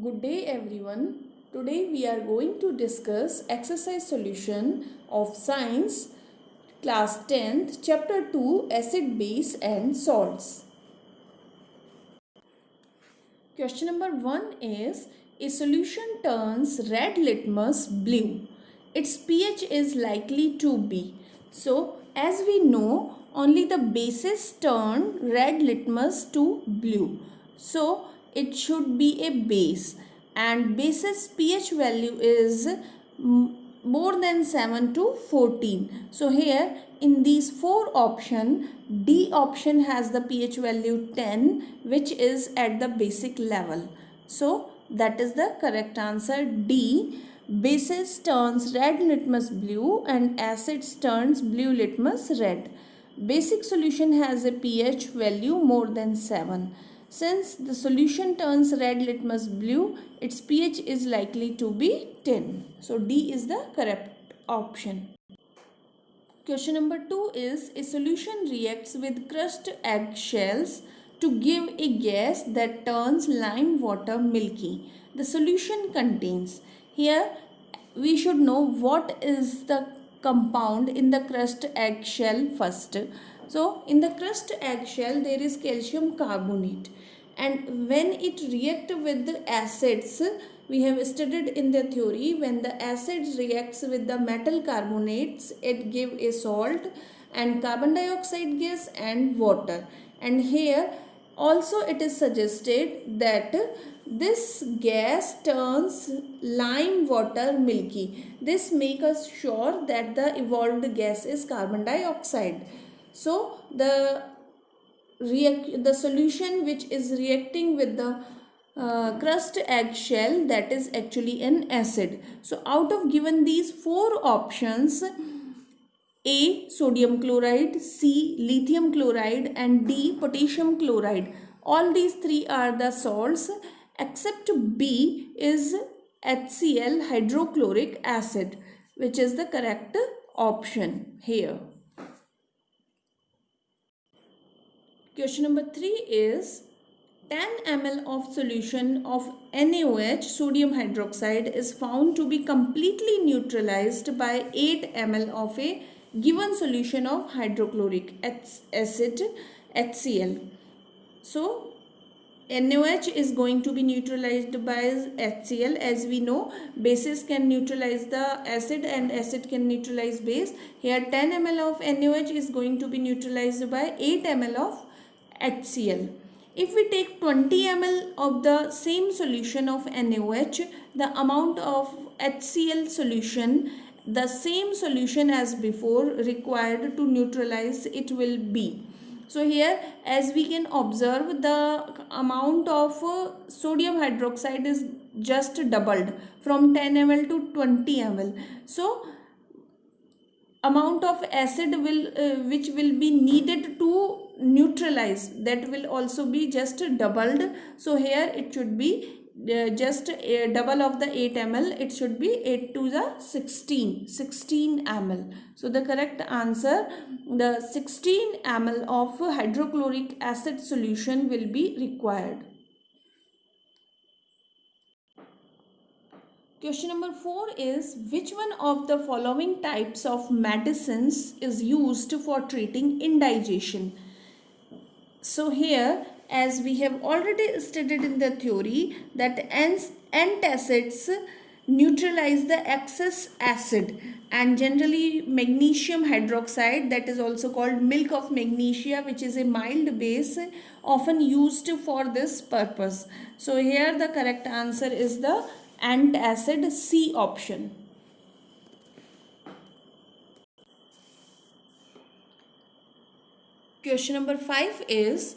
Good day everyone. Today we are going to discuss exercise solution of science class 10th chapter 2 acid base and salts. Question number 1 is a solution turns red litmus blue. Its pH is likely to be. So as we know only the bases turn red litmus to blue. So it should be a base and base's pH value is more than 7 to 14. So here in these four option, D option has the pH value 10 which is at the basic level. So that is the correct answer. D. Bases turns red litmus blue and acids turns blue litmus red. Basic solution has a pH value more than 7. Since the solution turns red litmus blue, its pH is likely to be 10. So D is the correct option. Question number 2 is a solution reacts with crushed egg shells to give a gas that turns lime water milky. The solution contains. Here we should know what is the compound in the crushed egg shell first. So in the crushed egg shell there is calcium carbonate, and when it reacts with the acids, we have studied in the theory when the acids reacts with the metal carbonates it give a salt and carbon dioxide gas and water. And here also it is suggested that this gas turns lime water milky. This makes us sure that the evolved gas is carbon dioxide. So the solution which is reacting with the crust eggshell, that is actually an acid. So out of given these four options, A sodium chloride, C lithium chloride and D potassium chloride, all these three are the salts except B is HCl hydrochloric acid, which is the correct option here. Question number 3 is 10 ml of solution of NaOH sodium hydroxide is found to be completely neutralized by 8 ml of a given solution of hydrochloric acid HCl. So NaOH is going to be neutralized by HCl. As we know, bases can neutralize the acid and acid can neutralize base. Here 10 ml of NaOH is going to be neutralized by 8 ml of HCl. If we take 20 ml of the same solution of NaOH, the amount of HCl solution, the same solution as before required to neutralize it will be. So here as we can observe, the amount of sodium hydroxide is just doubled from 10 ml to 20 ml. So amount of acid will which will be needed to neutralize, that will also be just doubled. So here it should be just a double of the 8 ml, it should be 8 to the 16 ml. So the correct answer, the 16 ml of hydrochloric acid solution will be required. Question number 4 is which one of the following types of medicines is used for treating indigestion? So here as we have already studied in the theory that antacids neutralize the excess acid, and generally magnesium hydroxide, that is also called milk of magnesia, which is a mild base often used for this purpose. So here the correct answer is the antacid, C option. Question number 5 is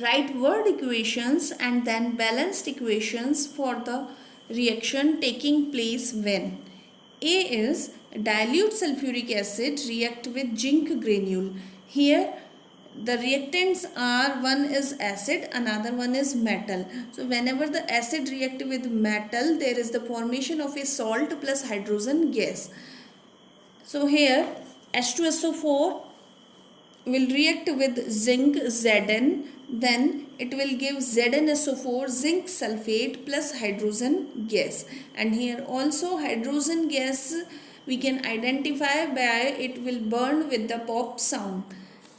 write word equations and then balanced equations for the reaction taking place when A is dilute sulfuric acid react with zinc granule. Here the reactants are, one is acid, another one is metal. So whenever the acid react with metal, there is the formation of a salt plus hydrogen gas. So here H2SO4 will react with zinc Zn, then it will give ZnSO4 zinc sulfate plus hydrogen gas. And here also hydrogen gas we can identify by it will burn with the pop sound.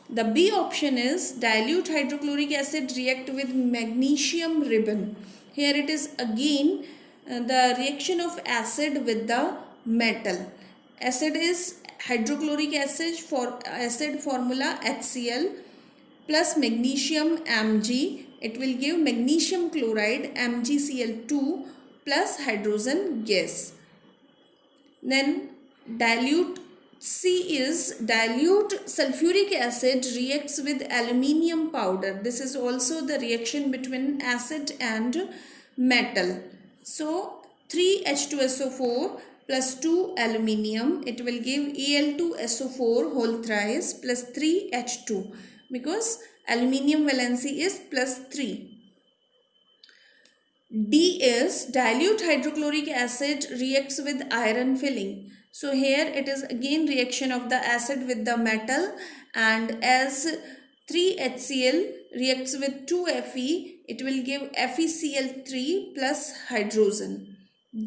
The B option is dilute hydrochloric acid react with magnesium ribbon. Here it is again the reaction of acid with the metal. Acid is hydrochloric acid for acid formula HCl plus magnesium Mg. It will give magnesium chloride MgCl2 plus hydrogen gas. Then dilute C is dilute sulfuric acid reacts with aluminium powder. This is also the reaction between acid and metal. So 3H2SO4 plus 2 aluminium, it will give Al2SO4 whole thrice plus 3H2 because aluminium valency is plus 3. D is dilute hydrochloric acid reacts with iron filling. So here it is again reaction of the acid with the metal, and as 3HCl reacts with 2Fe, it will give FeCl3 plus hydrogen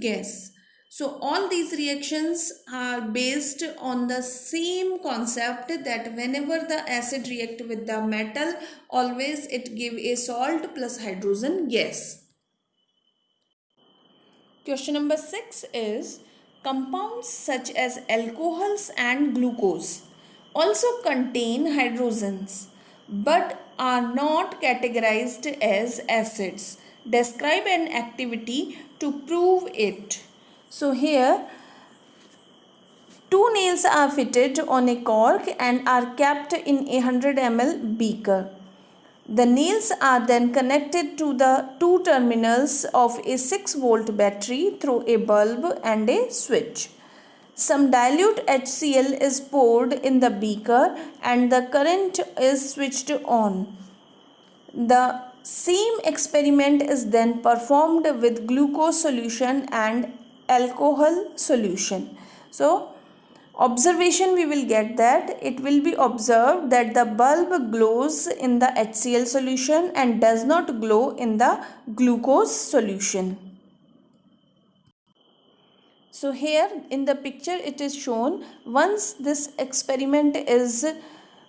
gas. So all these reactions are based on the same concept that whenever the acid react with the metal, always it give a salt plus hydrogen gas. Question number 6 is compounds such as alcohols and glucose also contain hydrogens but are not categorized as acids. Describe an activity to prove it. So here two nails are fitted on a cork and are kept in a 100 ml beaker. The nails are then connected to the two terminals of a 6-volt battery through a bulb and a switch. Some dilute HCl is poured in the beaker and the current is switched on. The same experiment is then performed with glucose solution and alcohol solution. So, observation we will get that it will be observed that the bulb glows in the HCl solution and does not glow in the glucose solution. So here in the picture it is shown once this experiment is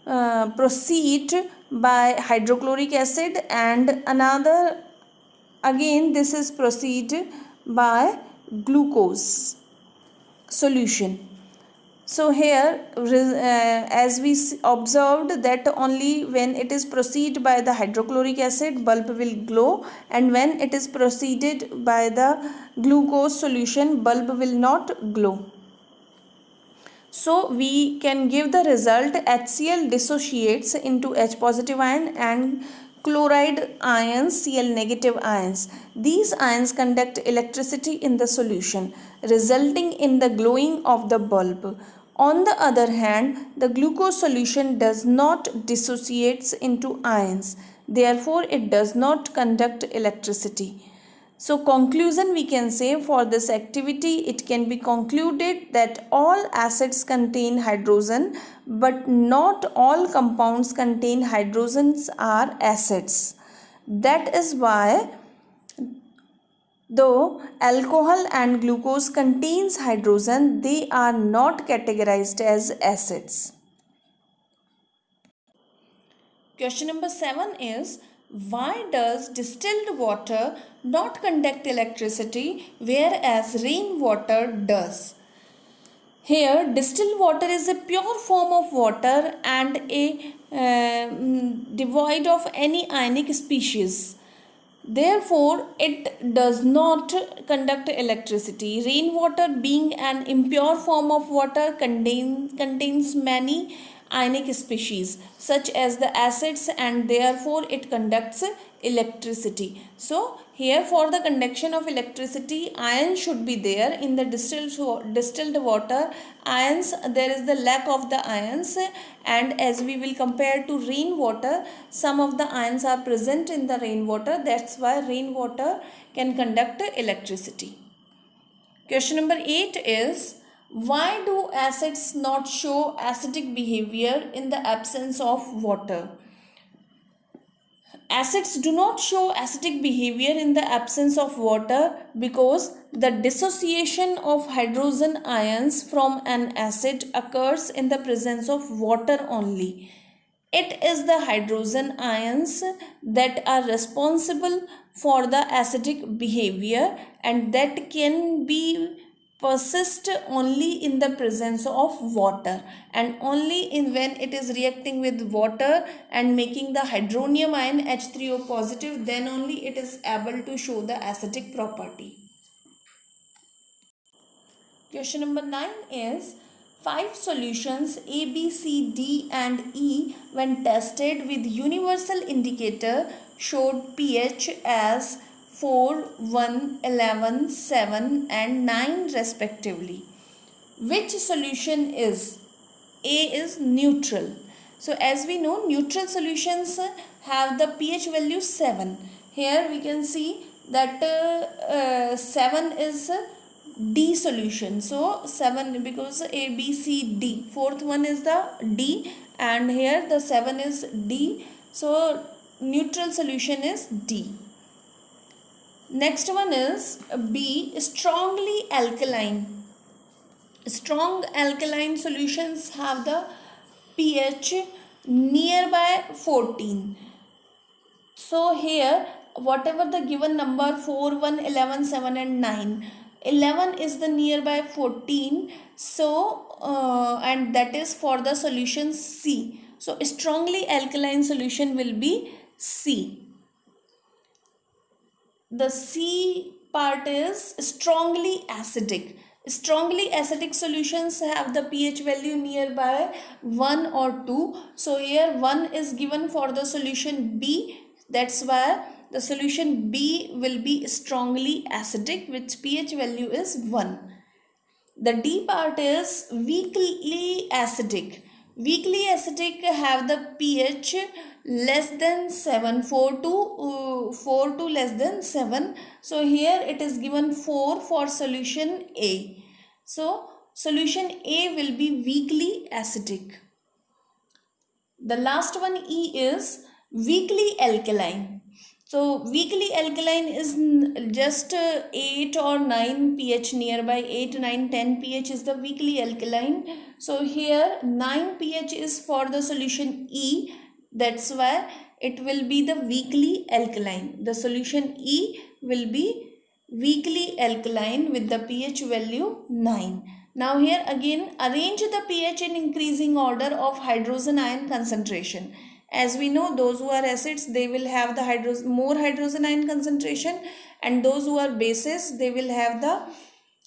proceed by hydrochloric acid and another again this is proceed by glucose solution. So here as we observed that only when it is proceed by the hydrochloric acid bulb will glow, and when it is proceeded by the glucose solution bulb will not glow. So we can give the result HCl dissociates into H positive ion and chloride ions Cl negative ions. These ions conduct electricity in the solution, resulting in the glowing of the bulb. On the other hand, the glucose solution does not dissociates into ions. Therefore, it does not conduct electricity. So conclusion we can say for this activity, it can be concluded that all acids contain hydrogen but not all compounds contain hydrogens are acids. That is why though alcohol and glucose contains hydrogen, they are not categorized as acids. Question number 7 is why does distilled water not conduct electricity whereas rainwater does? Here distilled water is a pure form of water and devoid of any ionic species. Therefore, it does not conduct electricity. Rainwater being an impure form of water contains many ionic species such as the acids, and therefore it conducts electricity. So here for the conduction of electricity, iron should be there in the distilled water. Ions, there is the lack of the ions, and as we will compare to rainwater, some of the ions are present in the rainwater. That's why rainwater can conduct electricity. Question number 8 is why do acids not show acidic behavior in the absence of water? Acids do not show acidic behavior in the absence of water because the dissociation of hydrogen ions from an acid occurs in the presence of water only. It is the hydrogen ions that are responsible for the acidic behavior, and that can be persist only in the presence of water, and only in when it is reacting with water and making the hydronium ion H3O positive, then only it is able to show the acidic property. Question number 9 is 5 solutions A, B, C, D and E when tested with universal indicator showed pH as 4, 1, 11, 7 and 9 respectively. Which solution is? A is neutral. So as we know, neutral solutions have the pH value 7. Here we can see that 7 is D solution. So 7, because A, B, C, D. Fourth one is the D and here the 7 is D. So neutral solution is D. Next one is B, strongly alkaline. Strong alkaline solutions have the pH nearby 14. So here whatever the given number 4, 1, 11, 7 and 9. 11 is the nearby 14. So and that is for the solution C. So strongly alkaline solution will be C. The C part is strongly acidic. Strongly acidic solutions have the pH value nearby 1 or 2. So here 1 is given for the solution B. That's why the solution B will be strongly acidic, which pH value is 1. The D part is weakly acidic. Weakly acidic have the pH less than 7, 4 to less than 7. So here it is given 4 for solution A. So solution A will be weakly acidic. The last one E is weakly alkaline. So weakly alkaline is just 8 or 9 pH nearby, 8, 9, 10 pH is the weakly alkaline. So here 9 pH is for the solution E. That's why it will be the weakly alkaline. The solution E will be weakly alkaline with the pH value 9. Now here again arrange the pH in increasing order of hydrogen ion concentration. As we know, those who are acids, they will have the more hydrogen ion concentration, and those who are bases, they will have the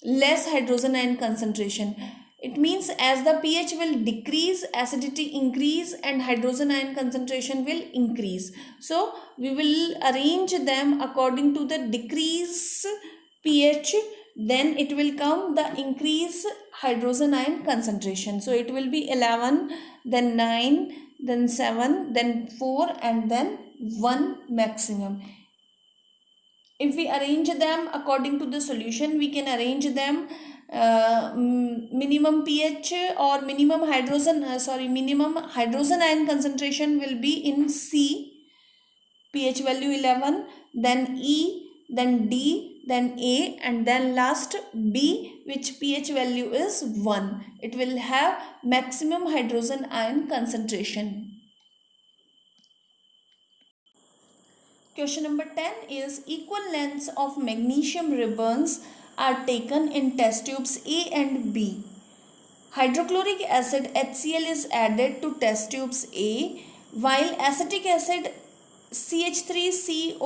less hydrogen ion concentration. It means as the pH will decrease, acidity increase and hydrogen ion concentration will increase. So we will arrange them according to the decrease pH, then it will come the increase hydrogen ion concentration. So it will be 11, then 9, then 7, then 4 and then 1 maximum. If we arrange them according to the solution, we can arrange them minimum pH or minimum hydrogen ion concentration will be in C, pH value 11, then E, then D, then A and then last B, which pH value is 1. It will have maximum hydrogen ion concentration. Question number 10 is equal lengths of magnesium ribbons are taken in test tubes A and B. Hydrochloric acid HCl is added to test tubes A, while acetic acid CH3COOH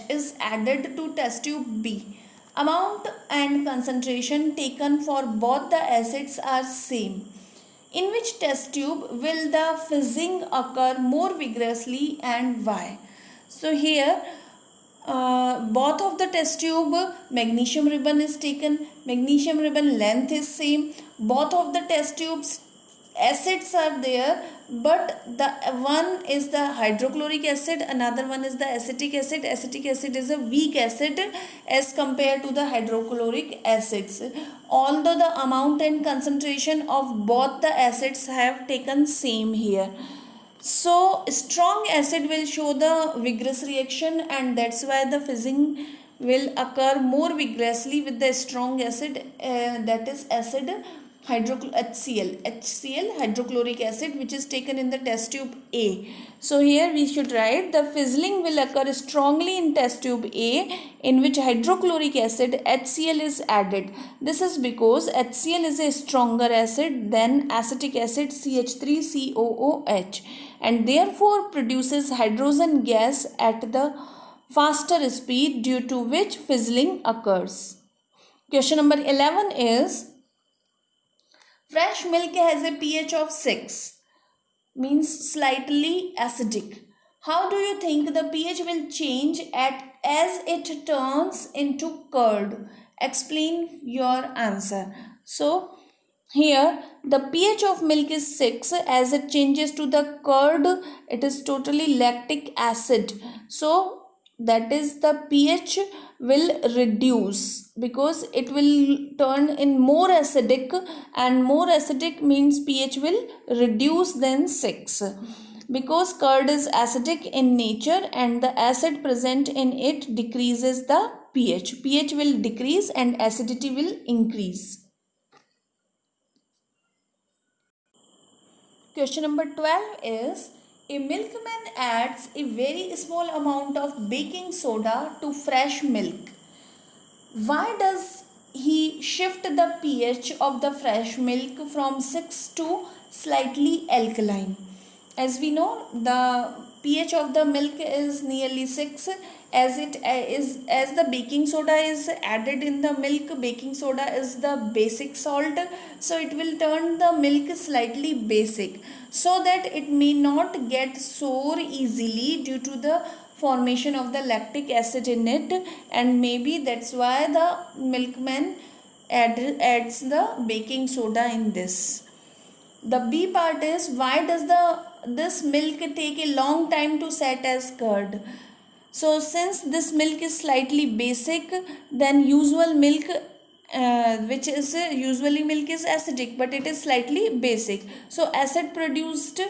is added to test tube B. Amount and concentration taken for both the acids are same. In which test tube will the fizzing occur more vigorously and why? So here both of the test tube magnesium ribbon is taken, magnesium ribbon length is same, both of the test tubes acids are there, but the one is the hydrochloric acid, another one is the acetic acid. Acetic acid is a weak acid as compared to the hydrochloric acids, although the amount and concentration of both the acids have taken same here. So strong acid will show the vigorous reaction, and that's why the fizzing will occur more vigorously with the strong acid, that is acid HCl hydrochloric acid, which is taken in the test tube A. So here we should write the fizzling will occur strongly in test tube A, in which hydrochloric acid HCl is added. This is because HCl is a stronger acid than acetic acid CH3COOH, and therefore produces hydrogen gas at the faster speed, due to which fizzling occurs. Question number 11 is, fresh milk has a pH of 6, means slightly acidic. How do you think the pH will change as it turns into curd? Explain your answer. So here the pH of milk is 6. As it changes to the curd, it is totally lactic acid. So that is the pH will reduce, because it will turn in more acidic, and more acidic means pH will reduce than 6, because curd is acidic in nature and the acid present in it decreases the pH will decrease and acidity will increase. Question number 12 is, a milkman adds a very small amount of baking soda to fresh milk. Why does he shift the pH of the fresh milk from 6 to slightly alkaline? As we know, the pH of the milk is nearly 6. As the baking soda is added in the milk. Baking soda is the basic salt, so it will turn the milk slightly basic, so that it may not get sour easily due to the formation of the lactic acid in it, and maybe that's why the milkman adds the baking soda in this. The B part is, why does this milk take a long time to set as curd? So since this milk is slightly basic than usual milk, which is usually milk is acidic, but it is slightly basic. So acid produced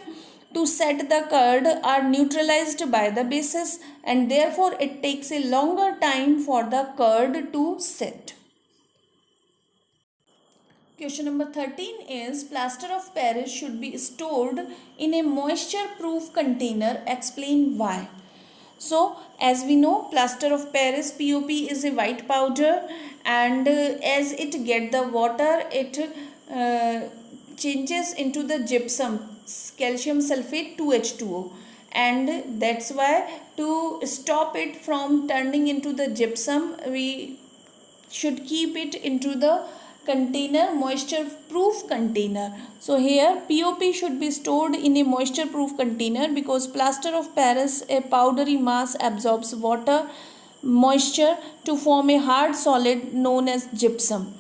to set the curd are neutralized by the bases, and therefore it takes a longer time for the curd to set. Question number 13 is, plaster of Paris should be stored in a moisture proof container. Explain why. So as we know, plaster of Paris POP is a white powder, and as it get the water, it changes into the gypsum, calcium sulfate 2H2O, and that's why to stop it from turning into the gypsum, we should keep it into the container, moisture proof container. So here POP should be stored in a moisture proof container, because plaster of Paris, a powdery mass, absorbs water moisture to form a hard solid known as gypsum.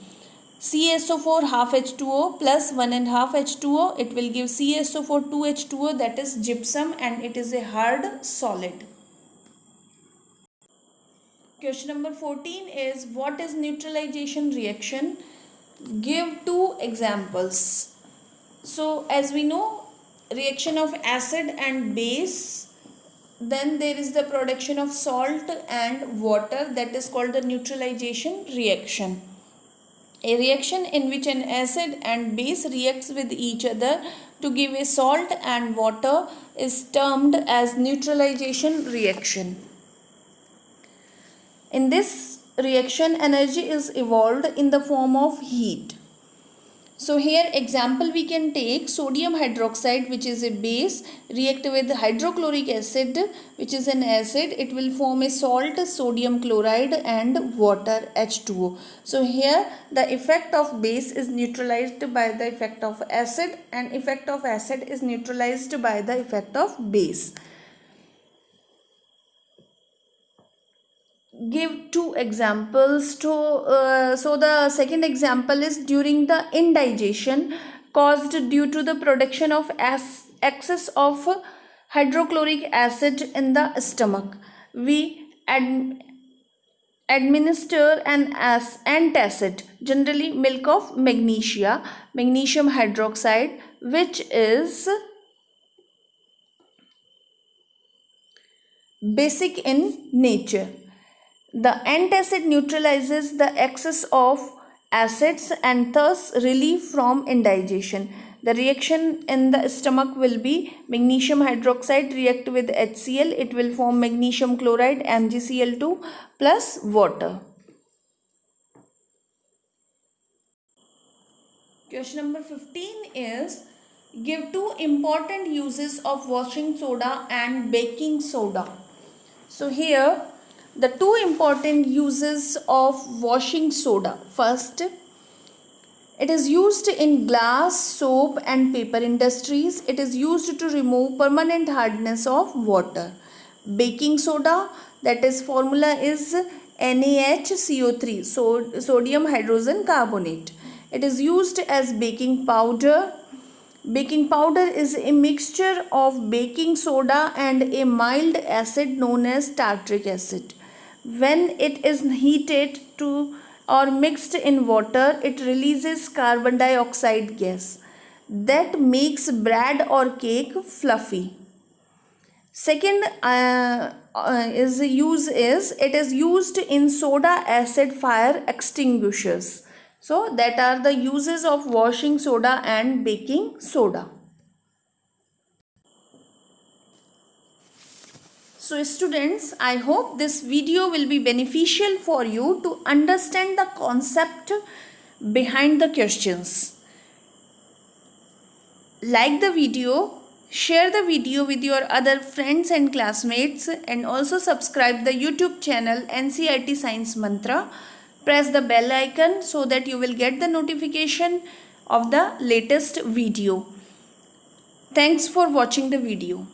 CaSO4 half H2O plus 1.5 H2O, it will give CaSO4 2H2O, that is gypsum, and it is a hard solid. Question number 14 is, what is neutralization reaction? Give two examples. So as we know, reaction of acid and base, then there is the production of salt and water, that is called the neutralization reaction. A reaction in which an acid and base reacts with each other to give a salt and water is termed as neutralization reaction. In this reaction, energy is evolved in the form of heat. So here example we can take, sodium hydroxide, which is a base, react with hydrochloric acid, which is an acid. It will form a salt, sodium chloride, and water H2O. So here the effect of base is neutralized by the effect of acid, and effect of acid is neutralized by the effect of base. Give two examples so the second example is, during the indigestion caused due to the production of excess of hydrochloric acid in the stomach, we administer an antacid, generally milk of magnesia, magnesium hydroxide, which is basic in nature. The antacid neutralizes the excess of acids and thus relief from indigestion. The reaction in the stomach will be magnesium hydroxide react with HCl. It will form magnesium chloride MgCl2 plus water. Question number 15 is give two important uses of washing soda and baking soda. So here the two important uses of washing soda. First, it is used in glass, soap and paper industries. It is used to remove permanent hardness of water. Baking soda, that is formula is NaHCO3, sodium hydrogen carbonate. It is used as baking powder. Baking powder is a mixture of baking soda and a mild acid known as tartaric acid. When it is heated to or mixed in water, it releases carbon dioxide gas that makes bread or cake fluffy. Second it is used in soda acid fire extinguishers. So that are the uses of washing soda and baking soda. So students, I hope this video will be beneficial for you to understand the concept behind the questions. Like the video, share the video with your other friends and classmates, and also subscribe the YouTube channel NCERT Science Mantra. Press the bell icon so that you will get the notification of the latest video. Thanks for watching the video.